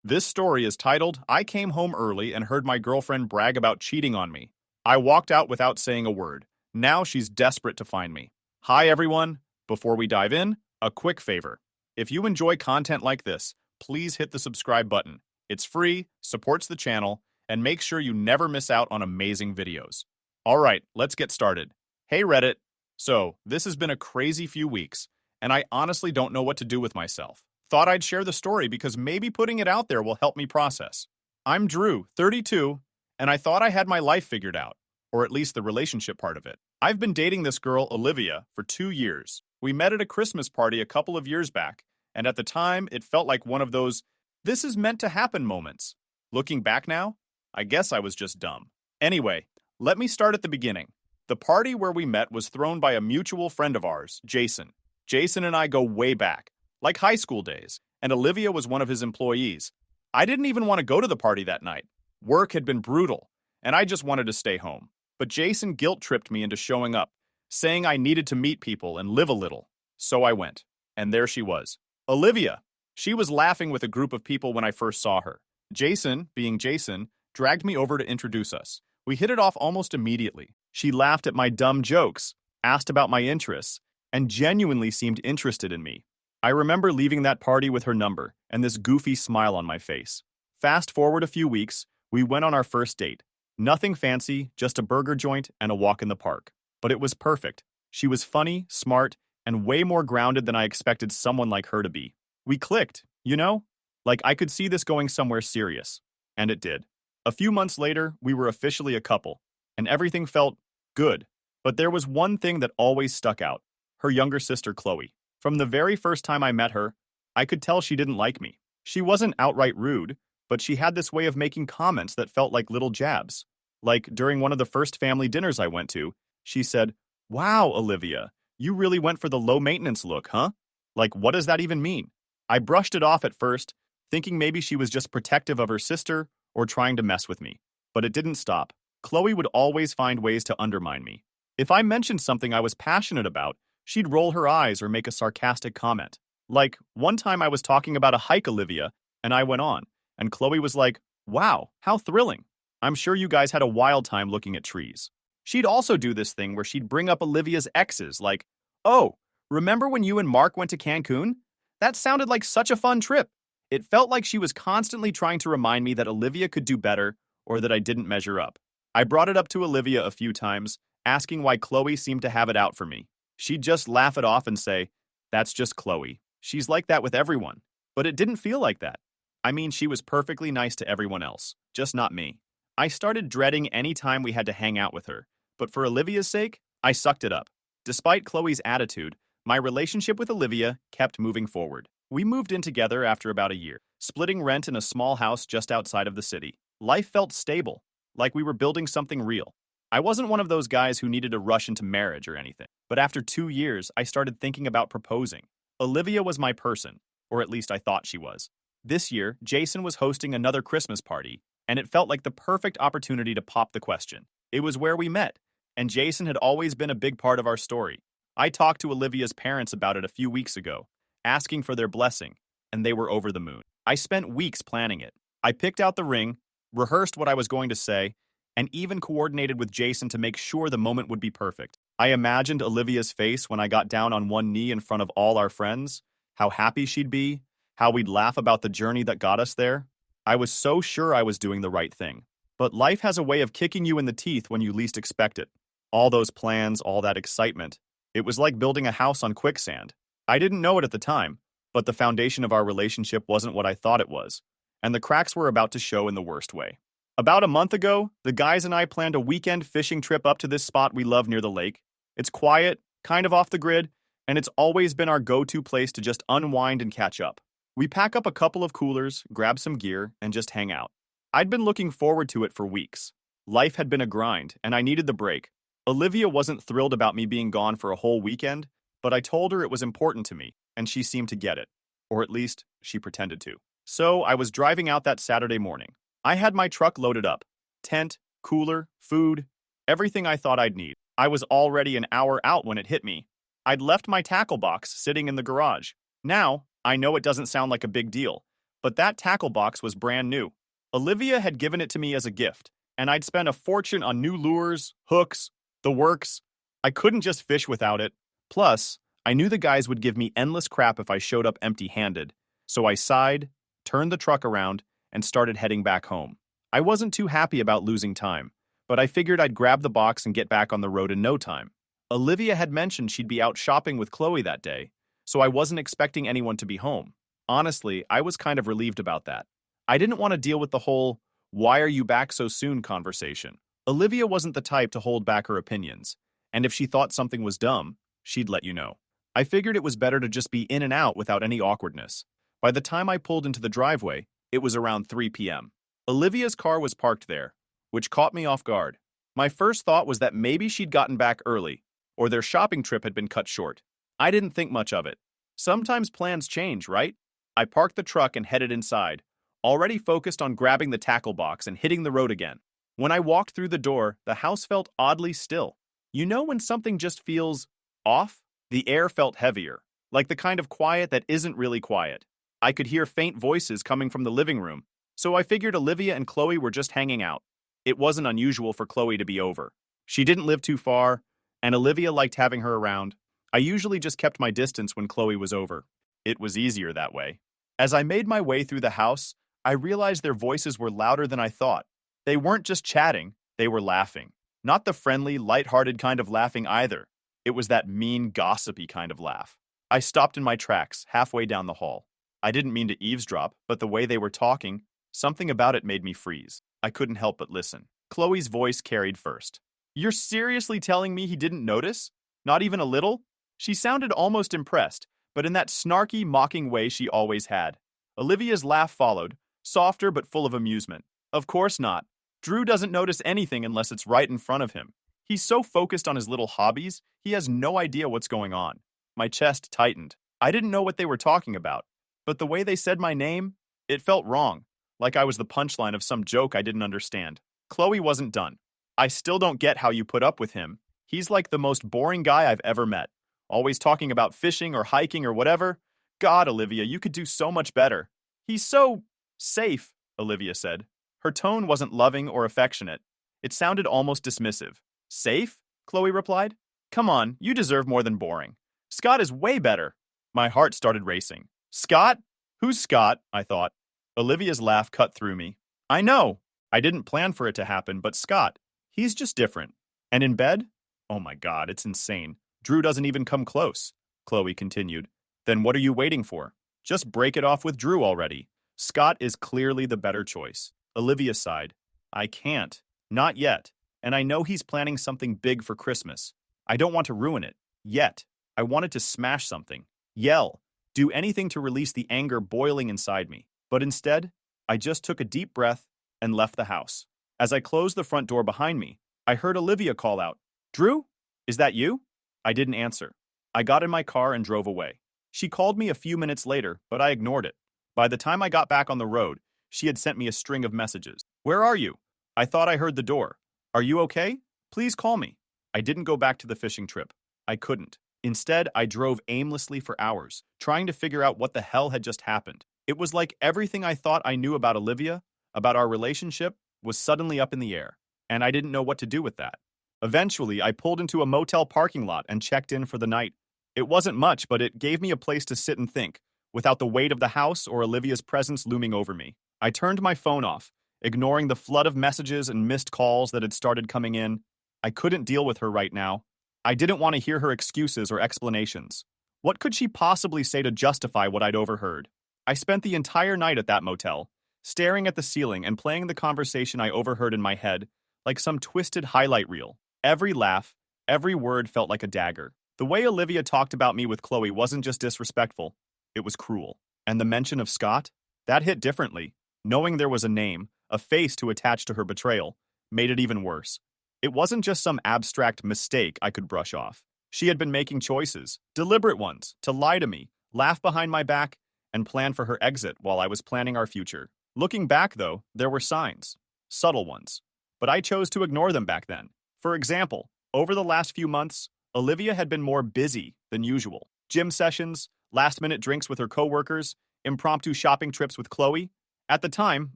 This story is titled, I Came Home Early and Heard My Girlfriend Brag About Cheating on Me. I walked out without saying a word. Now she's desperate to find me. Hi, everyone. Before we dive in, a quick favor. If you enjoy content like this, please hit the subscribe button. It's free, supports the channel, and make sure you never miss out on amazing videos. All right, let's get started. Hey, Reddit. So, this has been a crazy few weeks, and I honestly don't know what to do with myself. Thought I'd share the story because maybe putting it out there will help me process. I'm Drew, 32, and I thought I had my life figured out, or at least the relationship part of it. I've been dating this girl, Olivia, for 2 years. We met at a Christmas party a couple of years back, and at the time, it felt like one of those, this is meant to happen moments. Looking back now, I guess I was just dumb. Anyway, let me start at the beginning. The party where we met was thrown by a mutual friend of ours, Jason. Jason and I go way back, like high school days, and Olivia was one of his employees. I didn't even want to go to the party that night. Work had been brutal, and I just wanted to stay home. But Jason guilt-tripped me into showing up, saying I needed to meet people and live a little. So I went, and there she was. Olivia. She was laughing with a group of people when I first saw her. Jason, being Jason, dragged me over to introduce us. We hit it off almost immediately. She laughed at my dumb jokes, asked about my interests, and genuinely seemed interested in me. I remember leaving that party with her number and this goofy smile on my face. Fast forward a few weeks, we went on our first date. Nothing fancy, just a burger joint and a walk in the park. But it was perfect. She was funny, smart, and way more grounded than I expected someone like her to be. We clicked, you know? Like I could see this going somewhere serious. And it did. A few months later, we were officially a couple, and everything felt good. But there was one thing that always stuck out. Her younger sister, Chloe. From the very first time I met her, I could tell she didn't like me. She wasn't outright rude, but she had this way of making comments that felt like little jabs. Like during one of the first family dinners I went to, she said, "Wow, Olivia, you really went for the low-maintenance look, huh?" Like, what does that even mean? I brushed it off at first, thinking maybe she was just protective of her sister or trying to mess with me. But it didn't stop. Chloe would always find ways to undermine me. If I mentioned something I was passionate about, she'd roll her eyes or make a sarcastic comment. Like, one time I was talking about a hike, Olivia, and I went on, and Chloe was like, "Wow, how thrilling. I'm sure you guys had a wild time looking at trees." She'd also do this thing where she'd bring up Olivia's exes, like, "Oh, remember when you and Mark went to Cancun? That sounded like such a fun trip." It felt like she was constantly trying to remind me that Olivia could do better or that I didn't measure up. I brought it up to Olivia a few times, asking why Chloe seemed to have it out for me. She'd just laugh it off and say, "That's just Chloe. She's like that with everyone." But it didn't feel like that. I mean, she was perfectly nice to everyone else, just not me. I started dreading any time we had to hang out with her, but for Olivia's sake, I sucked it up. Despite Chloe's attitude, my relationship with Olivia kept moving forward. We moved in together after about a year, splitting rent in a small house just outside of the city. Life felt stable, like we were building something real. I wasn't one of those guys who needed to rush into marriage or anything, but after 2 years, I started thinking about proposing. Olivia was my person, or at least I thought she was. This year, Jason was hosting another Christmas party, and it felt like the perfect opportunity to pop the question. It was where we met, and Jason had always been a big part of our story. I talked to Olivia's parents about it a few weeks ago, asking for their blessing, and they were over the moon. I spent weeks planning it. I picked out the ring, rehearsed what I was going to say, and even coordinated with Jason to make sure the moment would be perfect. I imagined Olivia's face when I got down on one knee in front of all our friends, how happy she'd be, how we'd laugh about the journey that got us there. I was so sure I was doing the right thing. But life has a way of kicking you in the teeth when you least expect it. All those plans, all that excitement. It was like building a house on quicksand. I didn't know it at the time, but the foundation of our relationship wasn't what I thought it was, and the cracks were about to show in the worst way. About a month ago, the guys and I planned a weekend fishing trip up to this spot we love near the lake. It's quiet, kind of off the grid, and it's always been our go-to place to just unwind and catch up. We pack up a couple of coolers, grab some gear, and just hang out. I'd been looking forward to it for weeks. Life had been a grind, and I needed the break. Olivia wasn't thrilled about me being gone for a whole weekend, but I told her it was important to me, and she seemed to get it. Or at least, she pretended to. So I was driving out that Saturday morning. I had my truck loaded up. Tent, cooler, food, everything I thought I'd need. I was already an hour out when it hit me. I'd left my tackle box sitting in the garage. Now, I know it doesn't sound like a big deal, But that tackle box was brand new. Olivia had given it to me as a gift, and I'd spent a fortune on new lures, hooks, the works. I couldn't just fish without it. Plus, I knew the guys would give me endless crap if I showed up empty-handed, so I sighed, turned the truck around, and started heading back home. I wasn't too happy about losing time, but I figured I'd grab the box and get back on the road in no time. Olivia had mentioned she'd be out shopping with Chloe that day, so I wasn't expecting anyone to be home. Honestly, I was kind of relieved about that. I didn't want to deal with the whole, "why are you back so soon" conversation. Olivia wasn't the type to hold back her opinions, and if she thought something was dumb, she'd let you know. I figured it was better to just be in and out without any awkwardness. By the time I pulled into the driveway, it was around 3 p.m. Olivia's car was parked there, which caught me off guard. My first thought was that maybe she'd gotten back early, or their shopping trip had been cut short. I didn't think much of it. Sometimes plans change, right? I parked the truck and headed inside, already focused on grabbing the tackle box and hitting the road again. When I walked through the door, the house felt oddly still. You know when something just feels off? The air felt heavier, like the kind of quiet that isn't really quiet. I could hear faint voices coming from the living room, so I figured Olivia and Chloe were just hanging out. It wasn't unusual for Chloe to be over. She didn't live too far, and Olivia liked having her around. I usually just kept my distance when Chloe was over. It was easier that way. As I made my way through the house, I realized their voices were louder than I thought. They weren't just chatting, they were laughing. Not the friendly, light-hearted kind of laughing either. It was that mean, gossipy kind of laugh. I stopped in my tracks, halfway down the hall. I didn't mean to eavesdrop, but the way they were talking, something about it made me freeze. I couldn't help but listen. Chloe's voice carried first. "You're seriously telling me he didn't notice? Not even a little?" She sounded almost impressed, but in that snarky, mocking way she always had. Olivia's laugh followed, softer but full of amusement. "Of course not. Drew doesn't notice anything unless it's right in front of him. He's so focused on his little hobbies, he has no idea what's going on." My chest tightened. I didn't know what they were talking about, but the way they said my name, it felt wrong, like I was the punchline of some joke I didn't understand. Chloe wasn't done. "I still don't get how you put up with him. He's like the most boring guy I've ever met. Always talking about fishing or hiking or whatever. God, Olivia, you could do so much better." "He's so safe," Olivia said. Her tone wasn't loving or affectionate. It sounded almost dismissive. "Safe?" Chloe replied. "Come on, you deserve more than boring. Scott is way better." My heart started racing. "Scott? Who's Scott?" I thought. Olivia's laugh cut through me. "I know. I didn't plan for it to happen, but Scott, he's just different. And in bed? Oh my God, it's insane. Drew doesn't even come close," Chloe continued. "Then what are you waiting for? Just break it off with Drew already. Scott is clearly the better choice." Olivia sighed. "I can't. Not yet. And I know he's planning something big for Christmas. I don't want to ruin it. Yet. I wanted to smash something. Yell. Do anything to release the anger boiling inside me. But instead, I just took a deep breath and left the house. As I closed the front door behind me, I heard Olivia call out, "Drew? Is that you?" I didn't answer. I got in my car and drove away. She called me a few minutes later, but I ignored it. By the time I got back on the road, she had sent me a string of messages. "Where are you? I thought I heard the door. Are you okay? Please call me." I didn't go back to the fishing trip. I couldn't. Instead, I drove aimlessly for hours, trying to figure out what the hell had just happened. It was like everything I thought I knew about Olivia, about our relationship, was suddenly up in the air, and I didn't know what to do with that. Eventually, I pulled into a motel parking lot and checked in for the night. It wasn't much, but it gave me a place to sit and think, without the weight of the house or Olivia's presence looming over me. I turned my phone off, ignoring the flood of messages and missed calls that had started coming in. I couldn't deal with her right now. I didn't want to hear her excuses or explanations. What could she possibly say to justify what I'd overheard? I spent the entire night at that motel, staring at the ceiling and playing the conversation I overheard in my head, like some twisted highlight reel. Every laugh, every word felt like a dagger. The way Olivia talked about me with Chloe wasn't just disrespectful, it was cruel. And the mention of Scott? That hit differently. Knowing there was a name, a face to attach to her betrayal, made it even worse. It wasn't just some abstract mistake I could brush off. She had been making choices, deliberate ones, to lie to me, laugh behind my back, and plan for her exit while I was planning our future. Looking back, though, there were signs. Subtle ones. But I chose to ignore them back then. For example, over the last few months, Olivia had been more busy than usual. Gym sessions, last-minute drinks with her coworkers, Impromptu shopping trips with Chloe? At the time,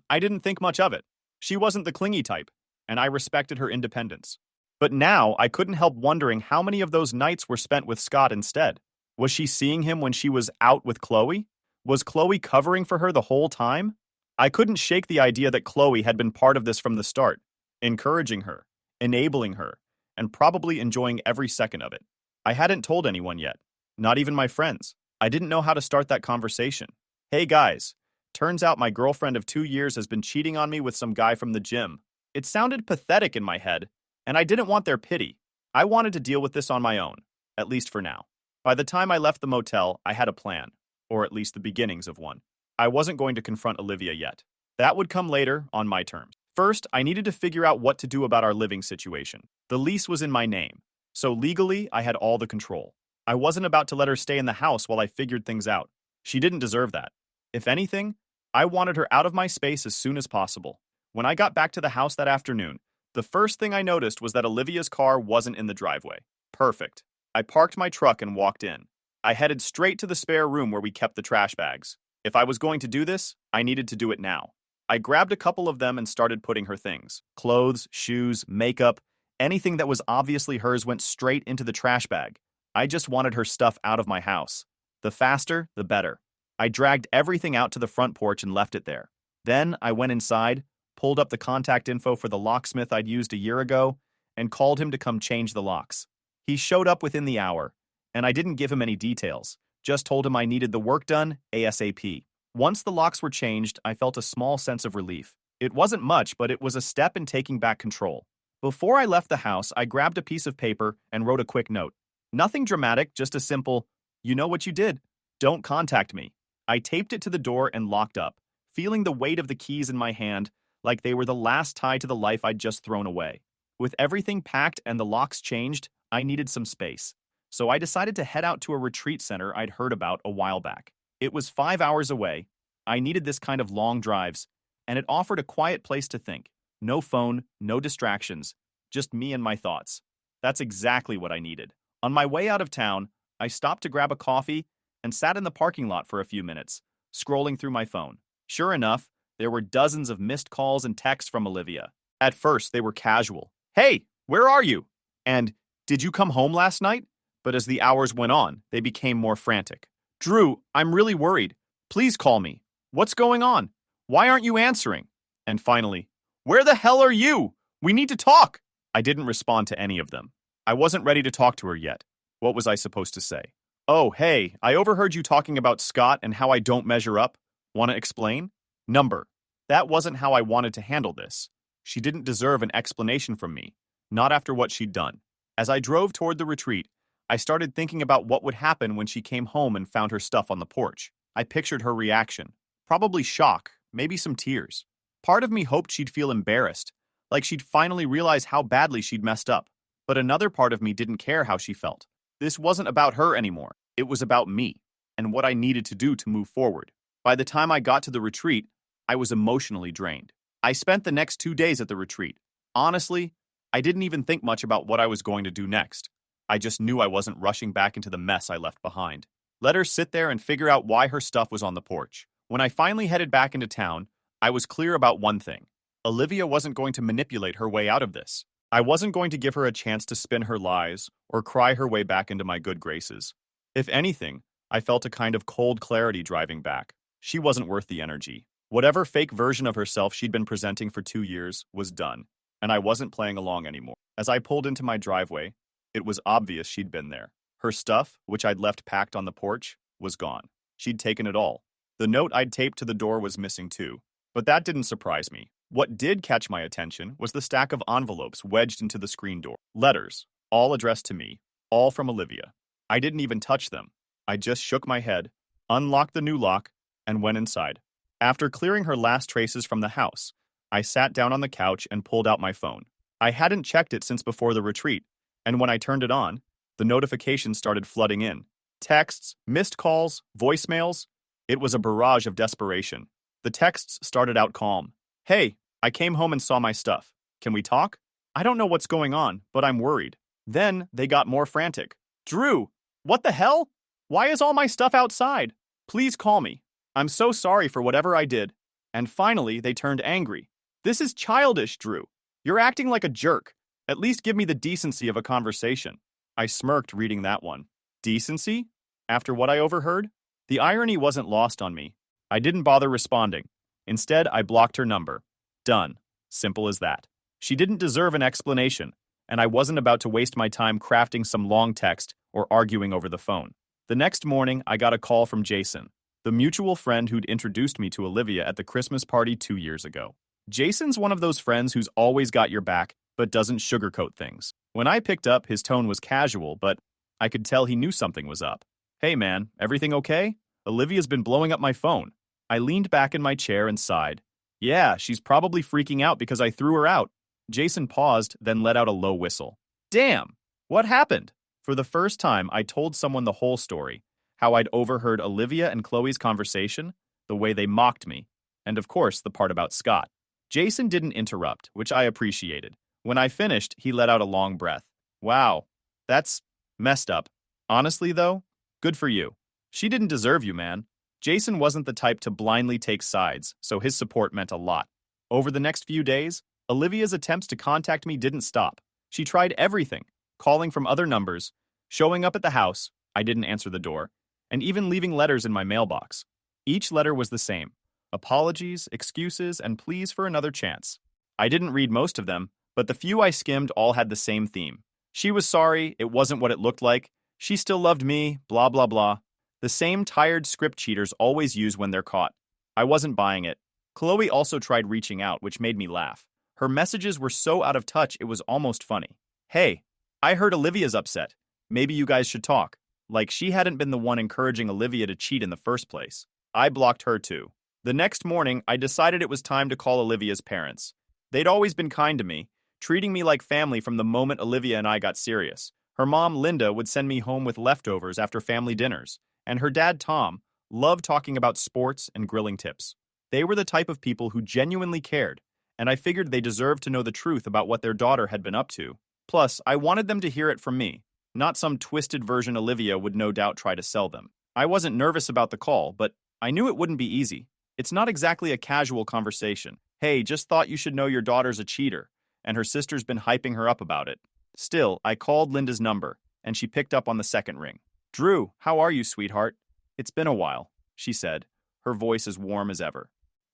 I didn't think much of it. She wasn't the clingy type, and I respected her independence. But now I couldn't help wondering how many of those nights were spent with Scott instead. Was she seeing him when she was out with Chloe? Was Chloe covering for her the whole time? I couldn't shake the idea that Chloe had been part of this from the start, encouraging her, enabling her, and probably enjoying every second of it. I hadn't told anyone yet, not even my friends. I didn't know how to start that conversation. Hey guys, turns out my girlfriend of 2 years has been cheating on me with some guy from the gym. It sounded pathetic in my head, and I didn't want their pity. I wanted to deal with this on my own, at least for now. By the time I left the motel, I had a plan, or at least the beginnings of one. I wasn't going to confront Olivia yet. That would come later, on my terms. First, I needed to figure out what to do about our living situation. The lease was in my name, so legally I had all the control. I wasn't about to let her stay in the house while I figured things out. She didn't deserve that. If anything, I wanted her out of my space as soon as possible. When I got back to the house that afternoon, the first thing I noticed was that Olivia's car wasn't in the driveway. Perfect. I parked my truck and walked in. I headed straight to the spare room where we kept the trash bags. If I was going to do this, I needed to do it now. I grabbed a couple of them and started putting her things. Clothes, shoes, makeup, anything that was obviously hers went straight into the trash bag. I just wanted her stuff out of my house. The faster, the better. I dragged everything out to the front porch and left it there. Then I went inside, pulled up the contact info for the locksmith I'd used a year ago, and called him to come change the locks. He showed up within the hour, and I didn't give him any details, just told him I needed the work done ASAP. Once the locks were changed, I felt a small sense of relief. It wasn't much, but it was a step in taking back control. Before I left the house, I grabbed a piece of paper and wrote a quick note. Nothing dramatic, just a simple, "You know what you did. Don't contact me." I taped it to the door and locked up, feeling the weight of the keys in my hand like they were the last tie to the life I'd just thrown away. With everything packed and the locks changed, I needed some space. So I decided to head out to a retreat center I'd heard about a while back. It was 5 hours away. I needed this kind of long drives, and it offered a quiet place to think. No phone, no distractions, just me and my thoughts. That's exactly what I needed. On my way out of town, I stopped to grab a coffee and sat in the parking lot for a few minutes, scrolling through my phone. Sure enough, there were dozens of missed calls and texts from Olivia. At first, they were casual. "Hey, where are you?" And "Did you come home last night?" But as the hours went on, they became more frantic. "Drew, I'm really worried. Please call me. What's going on? Why aren't you answering?" And finally, "Where the hell are you? We need to talk." I didn't respond to any of them. I wasn't ready to talk to her yet. What was I supposed to say? "Oh, hey, I overheard you talking about Scott and how I don't measure up. Want to explain?" Number. That wasn't how I wanted to handle this. She didn't deserve an explanation from me, not after what she'd done. As I drove toward the retreat, I started thinking about what would happen when she came home and found her stuff on the porch. I pictured her reaction. Probably shock, maybe some tears. Part of me hoped she'd feel embarrassed, like she'd finally realize how badly she'd messed up. But another part of me didn't care how she felt. This wasn't about her anymore. It was about me, and what I needed to do to move forward. By the time I got to the retreat, I was emotionally drained. I spent the next 2 days at the retreat. Honestly, I didn't even think much about what I was going to do next. I just knew I wasn't rushing back into the mess I left behind. Let her sit there and figure out why her stuff was on the porch. When I finally headed back into town, I was clear about one thing. Olivia wasn't going to manipulate her way out of this. I wasn't going to give her a chance to spin her lies or cry her way back into my good graces. If anything, I felt a kind of cold clarity driving back. She wasn't worth the energy. Whatever fake version of herself she'd been presenting for 2 years was done, and I wasn't playing along anymore. As I pulled into my driveway, it was obvious she'd been there. Her stuff, which I'd left packed on the porch, was gone. She'd taken it all. The note I'd taped to the door was missing too. But that didn't surprise me. What did catch my attention was the stack of envelopes wedged into the screen door. Letters, all addressed to me, all from Olivia. I didn't even touch them. I just shook my head, unlocked the new lock, and went inside. After clearing her last traces from the house, I sat down on the couch and pulled out my phone. I hadn't checked it since before the retreat, and when I turned it on, the notifications started flooding in. Texts, missed calls, voicemails. It was a barrage of desperation. The texts started out calm. "Hey, I came home and saw my stuff. Can we talk? I don't know what's going on, but I'm worried." Then they got more frantic. "Drew, what the hell? Why is all my stuff outside? Please call me." I'm so sorry for whatever I did. And finally, they turned angry. This is childish, Drew. You're acting like a jerk. At least give me the decency of a conversation. I smirked reading that one. Decency? After what I overheard? The irony wasn't lost on me. I didn't bother responding. Instead, I blocked her number. Done. Simple as that. She didn't deserve an explanation, and I wasn't about to waste my time crafting some long text or arguing over the phone. The next morning, I got a call from Jason, the mutual friend who'd introduced me to Olivia at the Christmas party 2 years ago. Jason's one of those friends who's always got your back, but doesn't sugarcoat things. When I picked up, his tone was casual, but I could tell he knew something was up. Hey man, everything okay? Olivia's been blowing up my phone. I leaned back in my chair and sighed. Yeah, she's probably freaking out because I threw her out. Jason paused, then let out a low whistle. Damn! What happened? For the first time, I told someone the whole story. How I'd overheard Olivia and Chloe's conversation, the way they mocked me, and of course, the part about Scott. Jason didn't interrupt, which I appreciated. When I finished, he let out a long breath. Wow, that's messed up. Honestly, though, good for you. She didn't deserve you, man. Jason wasn't the type to blindly take sides, so his support meant a lot. Over the next few days, Olivia's attempts to contact me didn't stop. She tried everything, calling from other numbers, showing up at the house, I didn't answer the door, and even leaving letters in my mailbox. Each letter was the same. Apologies, excuses, and pleas for another chance. I didn't read most of them, but the few I skimmed all had the same theme. She was sorry, it wasn't what it looked like, she still loved me, blah blah blah. The same tired script cheaters always use when they're caught. I wasn't buying it. Chloe also tried reaching out, which made me laugh. Her messages were so out of touch it was almost funny. Hey, I heard Olivia's upset. Maybe you guys should talk. Like she hadn't been the one encouraging Olivia to cheat in the first place. I blocked her too. The next morning, I decided it was time to call Olivia's parents. They'd always been kind to me, treating me like family from the moment Olivia and I got serious. Her mom, Linda, would send me home with leftovers after family dinners, and her dad, Tom, loved talking about sports and grilling tips. They were the type of people who genuinely cared, and I figured they deserved to know the truth about what their daughter had been up to. Plus, I wanted them to hear it from me, not some twisted version Olivia would no doubt try to sell them. I wasn't nervous about the call, but I knew it wouldn't be easy. It's not exactly a casual conversation. Hey, just thought you should know your daughter's a cheater, and her sister's been hyping her up about it. Still, I called Linda's number, and she picked up on the second ring. Drew, how are you, sweetheart? It's been a while, she said, her voice as warm as ever.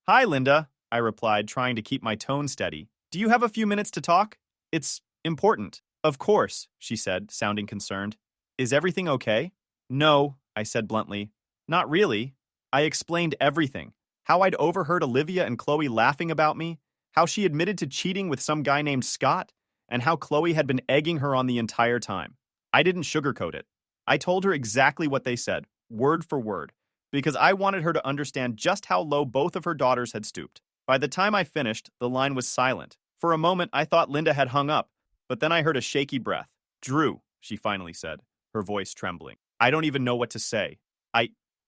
Hi, Linda, I replied, trying to keep my tone steady. Do you have a few minutes to talk? It's important. Of course, she said, sounding concerned. Is everything okay? No, I said bluntly. Not really. I explained everything. How I'd overheard Olivia and Chloe laughing about me, how she admitted to cheating with some guy named Scott, and how Chloe had been egging her on the entire time. I didn't sugarcoat it. I told her exactly what they said, word for word, because I wanted her to understand just how low both of her daughters had stooped. By the time I finished, the line was silent. For a moment, I thought Linda had hung up, but then I heard a shaky breath. Drew, she finally said, her voice trembling. I don't even know what to say.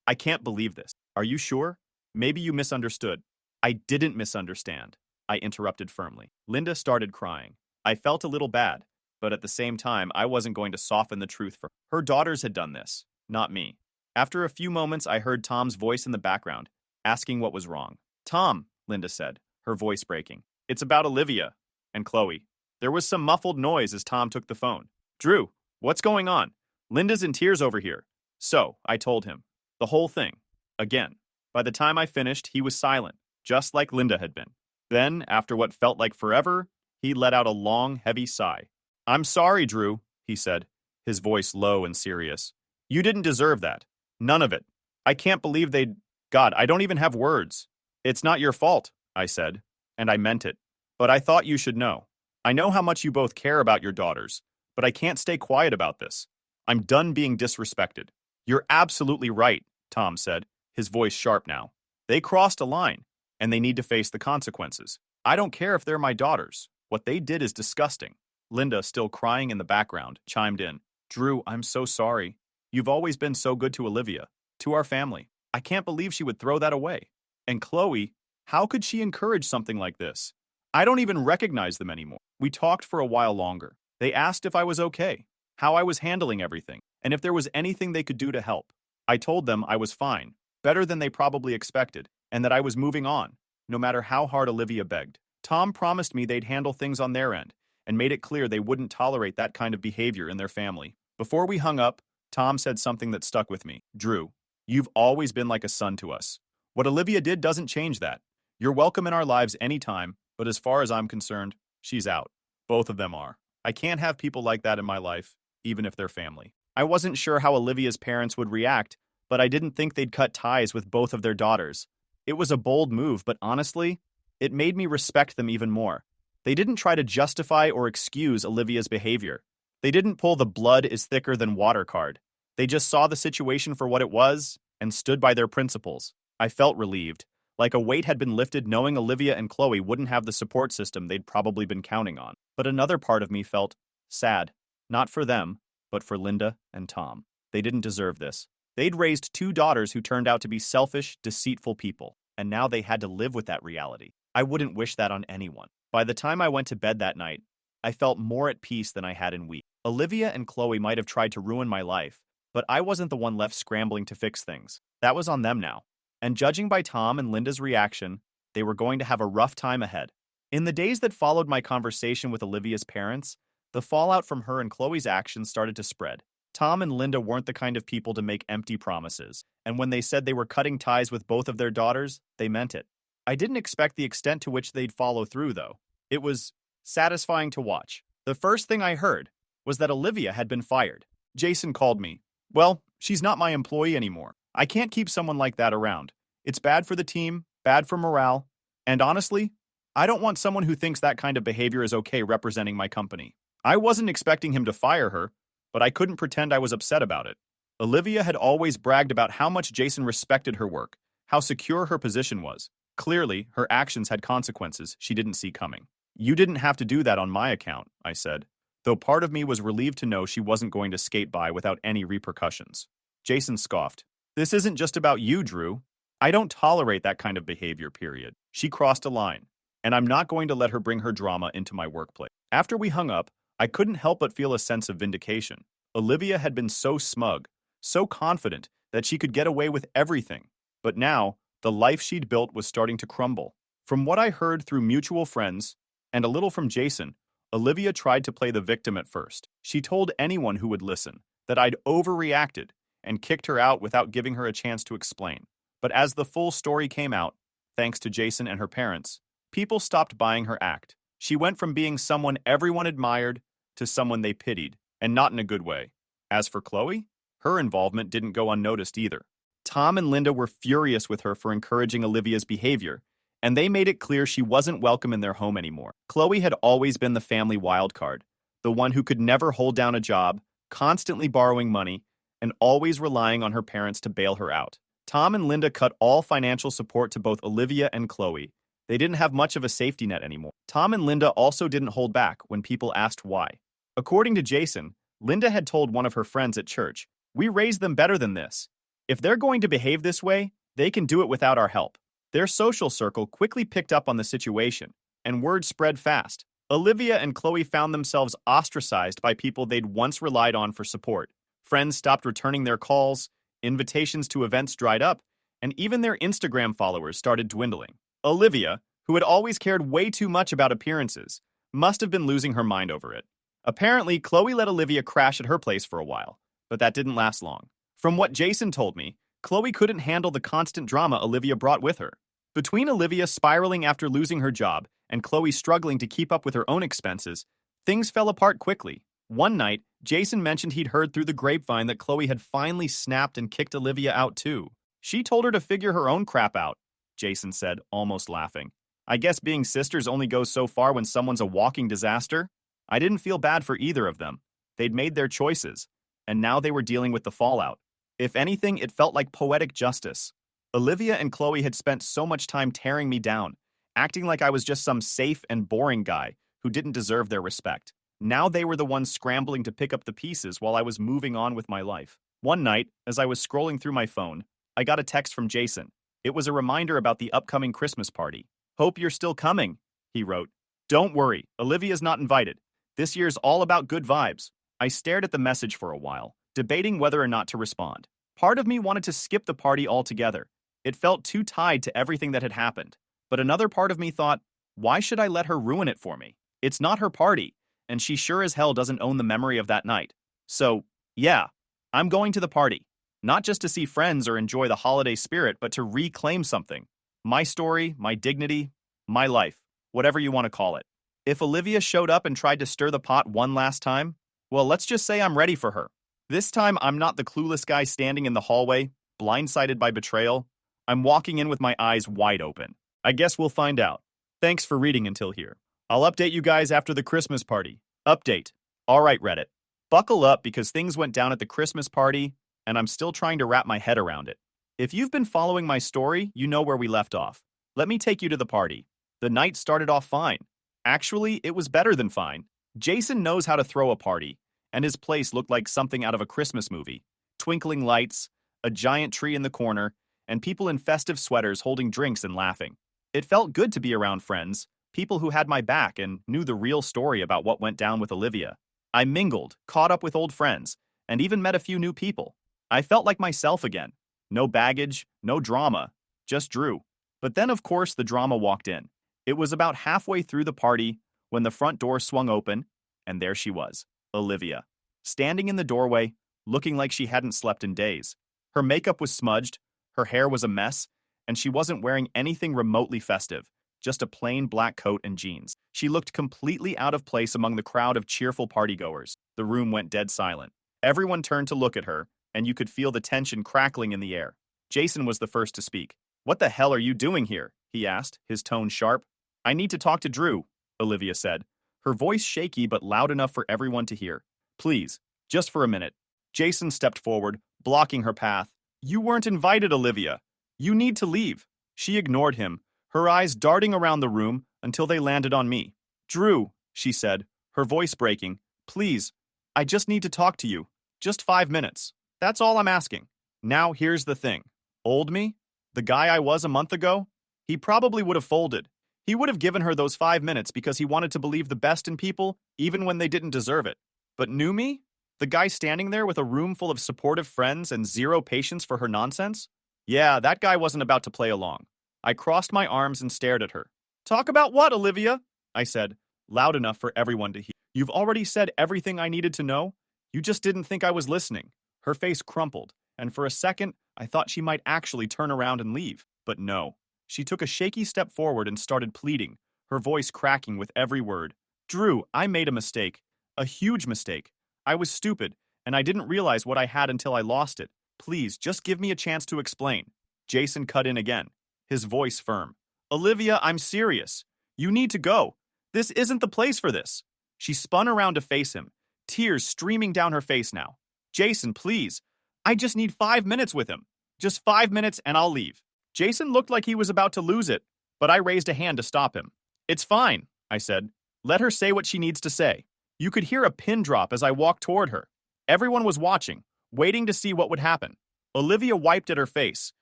I can't believe this. Are you sure? Maybe you misunderstood. I didn't misunderstand, I interrupted firmly. Linda started crying. I felt a little bad, but at the same time, I wasn't going to soften the truth for her. Her daughters had done this, not me. After a few moments, I heard Tom's voice in the background, asking what was wrong. Tom, Linda said, her voice breaking. It's about Olivia and Chloe. There was some muffled noise as Tom took the phone. Drew, what's going on? Linda's in tears over here. So, I told him. The whole thing. Again. By the time I finished, he was silent, just like Linda had been. Then, after what felt like forever, he let out a long, heavy sigh. I'm sorry, Drew, he said, his voice low and serious. You didn't deserve that. None of it. I can't believe they'd... God, I don't even have words. It's not your fault, I said, and I meant it. But I thought you should know. I know how much you both care about your daughters, but I can't stay quiet about this. I'm done being disrespected. You're absolutely right, Tom said, his voice sharp now. They crossed a line, and they need to face the consequences. I don't care if they're my daughters. What they did is disgusting. Linda, still crying in the background, chimed in. Drew, I'm so sorry. You've always been so good to Olivia, to our family. I can't believe she would throw that away. And Chloe, how could she encourage something like this? I don't even recognize them anymore. We talked for a while longer. They asked if I was okay, how I was handling everything, and if there was anything they could do to help. I told them I was fine, better than they probably expected, and that I was moving on, no matter how hard Olivia begged. Tom promised me they'd handle things on their end, and made it clear they wouldn't tolerate that kind of behavior in their family. Before we hung up, Tom said something that stuck with me. Drew, you've always been like a son to us. What Olivia did doesn't change that. You're welcome in our lives anytime, but as far as I'm concerned, she's out. Both of them are. I can't have people like that in my life, even if they're family. I wasn't sure how Olivia's parents would react, but I didn't think they'd cut ties with both of their daughters. It was a bold move, but honestly, it made me respect them even more. They didn't try to justify or excuse Olivia's behavior. They didn't pull the blood is thicker than water card. They just saw the situation for what it was and stood by their principles. I felt relieved, like a weight had been lifted knowing Olivia and Chloe wouldn't have the support system they'd probably been counting on. But another part of me felt sad, not for them, but for Linda and Tom. They didn't deserve this. They'd raised two daughters who turned out to be selfish, deceitful people, and now they had to live with that reality. I wouldn't wish that on anyone. By the time I went to bed that night, I felt more at peace than I had in weeks. Olivia and Chloe might have tried to ruin my life, but I wasn't the one left scrambling to fix things. That was on them now. And judging by Tom and Linda's reaction, they were going to have a rough time ahead. In the days that followed my conversation with Olivia's parents, the fallout from her and Chloe's actions started to spread. Tom and Linda weren't the kind of people to make empty promises, and when they said they were cutting ties with both of their daughters, they meant it. I didn't expect the extent to which they'd follow through, though. It was satisfying to watch. The first thing I heard was that Olivia had been fired. Jason called me. Well, she's not my employee anymore. I can't keep someone like that around. It's bad for the team, bad for morale, and honestly, I don't want someone who thinks that kind of behavior is okay representing my company. I wasn't expecting him to fire her, but I couldn't pretend I was upset about it. Olivia had always bragged about how much Jason respected her work, how secure her position was. Clearly, her actions had consequences she didn't see coming. You didn't have to do that on my account, I said, though part of me was relieved to know she wasn't going to skate by without any repercussions. Jason scoffed. This isn't just about you, Drew. I don't tolerate that kind of behavior, period. She crossed a line, and I'm not going to let her bring her drama into my workplace. After we hung up, I couldn't help but feel a sense of vindication. Olivia had been so smug, so confident that she could get away with everything. But now, the life she'd built was starting to crumble. From what I heard through mutual friends, and a little from Jason, Olivia tried to play the victim at first. She told anyone who would listen that I'd overreacted and kicked her out without giving her a chance to explain. But as the full story came out, thanks to Jason and her parents, people stopped buying her act. She went from being someone everyone admired to someone they pitied, and not in a good way. As for Chloe, her involvement didn't go unnoticed either. Tom and Linda were furious with her for encouraging Olivia's behavior, and they made it clear she wasn't welcome in their home anymore. Chloe had always been the family wildcard, the one who could never hold down a job, constantly borrowing money, and always relying on her parents to bail her out. Tom and Linda cut all financial support to both Olivia and Chloe. They didn't have much of a safety net anymore. Tom and Linda also didn't hold back when people asked why. According to Jason, Linda had told one of her friends at church, "We raised them better than this. If they're going to behave this way, they can do it without our help." Their social circle quickly picked up on the situation, and word spread fast. Olivia and Chloe found themselves ostracized by people they'd once relied on for support. Friends stopped returning their calls, invitations to events dried up, and even their Instagram followers started dwindling. Olivia, who had always cared way too much about appearances, must have been losing her mind over it. Apparently, Chloe let Olivia crash at her place for a while, but that didn't last long. From what Jason told me, Chloe couldn't handle the constant drama Olivia brought with her. Between Olivia spiraling after losing her job and Chloe struggling to keep up with her own expenses, things fell apart quickly. One night, Jason mentioned he'd heard through the grapevine that Chloe had finally snapped and kicked Olivia out too. She told her to figure her own crap out, Jason said, almost laughing. I guess being sisters only goes so far when someone's a walking disaster. I didn't feel bad for either of them. They'd made their choices, and now they were dealing with the fallout. If anything, it felt like poetic justice. Olivia and Chloe had spent so much time tearing me down, acting like I was just some safe and boring guy who didn't deserve their respect. Now they were the ones scrambling to pick up the pieces while I was moving on with my life. One night, as I was scrolling through my phone, I got a text from Jason. It was a reminder about the upcoming Christmas party. "Hope you're still coming," he wrote. "Don't worry, Olivia's not invited. This year's all about good vibes." I stared at the message for a while, debating whether or not to respond. Part of me wanted to skip the party altogether, It felt too tied to everything that had happened. But another part of me thought, why should I let her ruin it for me? It's not her party, and she sure as hell doesn't own the memory of that night. So, yeah, I'm going to the party. Not just to see friends or enjoy the holiday spirit, but to reclaim something. My story, my dignity, my life, whatever you want to call it. If Olivia showed up and tried to stir the pot one last time, well, let's just say I'm ready for her. This time, I'm not the clueless guy standing in the hallway, blindsided by betrayal. I'm walking in with my eyes wide open. I guess we'll find out. Thanks for reading until here. I'll update you guys after the Christmas party. Update. All right, Reddit. Buckle up because things went down at the Christmas party, and I'm still trying to wrap my head around it. If you've been following my story, you know where we left off. Let me take you to the party. The night started off fine. Actually, it was better than fine. Jason knows how to throw a party, and his place looked like something out of a Christmas movie. Twinkling lights, a giant tree in the corner, and people in festive sweaters holding drinks and laughing. It felt good to be around friends, people who had my back and knew the real story about what went down with Olivia. I mingled, caught up with old friends, and even met a few new people. I felt like myself again. No baggage, no drama, just Drew. But then, of course, the drama walked in. It was about halfway through the party when the front door swung open, and there she was, Olivia, standing in the doorway, looking like she hadn't slept in days. Her makeup was smudged, her hair was a mess, and she wasn't wearing anything remotely festive, just a plain black coat and jeans. She looked completely out of place among the crowd of cheerful partygoers. The room went dead silent. Everyone turned to look at her, and you could feel the tension crackling in the air. Jason was the first to speak. "What the hell are you doing here?" he asked, his tone sharp. "I need to talk to Drew," Olivia said, her voice shaky but loud enough for everyone to hear. "Please, just for a minute." Jason stepped forward, blocking her path. "You weren't invited, Olivia. You need to leave." She ignored him, her eyes darting around the room until they landed on me. "Drew," she said, her voice breaking, "please, I just need to talk to you. Just 5 minutes. That's all I'm asking." Now here's the thing. Old me? The guy I was a month ago? He probably would have folded. He would have given her those 5 minutes because he wanted to believe the best in people, even when they didn't deserve it. But new me? The guy standing there with a room full of supportive friends and zero patience for her nonsense? Yeah, that guy wasn't about to play along. I crossed my arms and stared at her. "Talk about what, Olivia?" I said, loud enough for everyone to hear. "You've already said everything I needed to know. You just didn't think I was listening." Her face crumpled, and for a second, I thought she might actually turn around and leave. But no. She took a shaky step forward and started pleading, her voice cracking with every word. "Drew, I made a mistake. A huge mistake. I was stupid, and I didn't realize what I had until I lost it. Please, just give me a chance to explain." Jason cut in again, his voice firm. "Olivia, I'm serious. You need to go. This isn't the place for this." She spun around to face him, tears streaming down her face now. "Jason, please. I just need 5 minutes with him. Just 5 minutes and I'll leave." Jason looked like he was about to lose it, but I raised a hand to stop him. "It's fine," I said. "Let her say what she needs to say." You could hear a pin drop as I walked toward her. Everyone was watching, waiting to see what would happen. Olivia wiped at her face,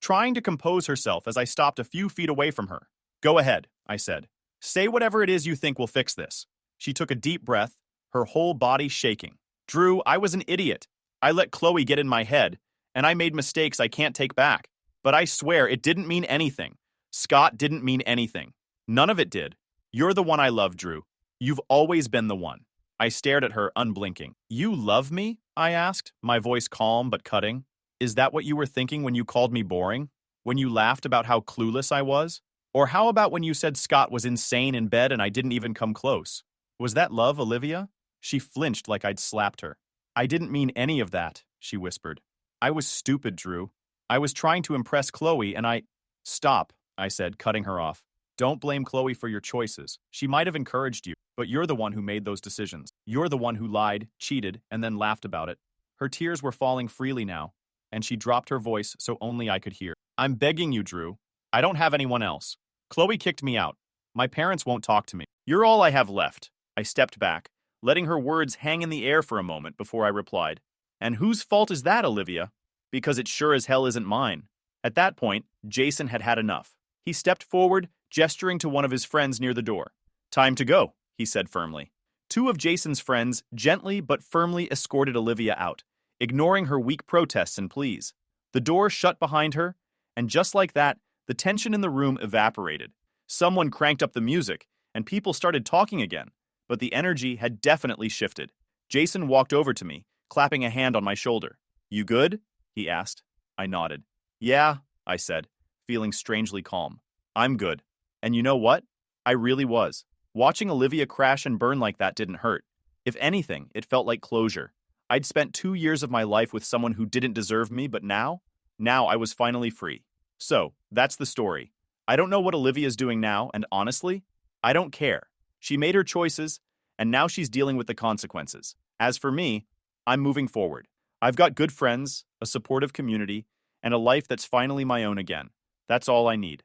trying to compose herself as I stopped a few feet away from her. "Go ahead," I said. "Say whatever it is you think will fix this." She took a deep breath, her whole body shaking. "Drew, I was an idiot. I let Chloe get in my head, and I made mistakes I can't take back. But I swear it didn't mean anything. Scott didn't mean anything. None of it did. You're the one I love, Drew. You've always been the one." I stared at her, unblinking. "You love me?" I asked, my voice calm but cutting. "Is that what you were thinking when you called me boring? When you laughed about how clueless I was? Or how about when you said Scott was insane in bed and I didn't even come close? Was that love, Olivia?" She flinched like I'd slapped her. "I didn't mean any of that," she whispered. "I was stupid, Drew. I was trying to impress Chloe and I—" "Stop," I said, cutting her off. "Don't blame Chloe for your choices. She might have encouraged you, but you're the one who made those decisions. You're the one who lied, cheated, and then laughed about it." Her tears were falling freely now, and she dropped her voice so only I could hear. "I'm begging you, Drew. I don't have anyone else. Chloe kicked me out. My parents won't talk to me. You're all I have left." I stepped back, letting her words hang in the air for a moment before I replied. "And whose fault is that, Olivia? Because it sure as hell isn't mine." At that point, Jason had had enough. He stepped forward, gesturing to one of his friends near the door. "Time to go," he said firmly. Two of Jason's friends gently but firmly escorted Olivia out, ignoring her weak protests and pleas. The door shut behind her, And just like that, the tension in the room evaporated. Someone cranked up the music, and people started talking again. But the energy had definitely shifted. Jason walked over to me, clapping a hand on my shoulder. "You good?" he asked. I nodded. "Yeah," I said, feeling strangely calm. "I'm good." And you know what? I really was. Watching Olivia crash and burn like that didn't hurt. If anything, it felt like closure. I'd spent 2 years of my life with someone who didn't deserve me, but now I was finally free. So, that's the story. I don't know what Olivia's doing now, and honestly, I don't care. She made her choices, and now she's dealing with the consequences. As for me, I'm moving forward. I've got good friends, a supportive community, and a life that's finally my own again. That's all I need.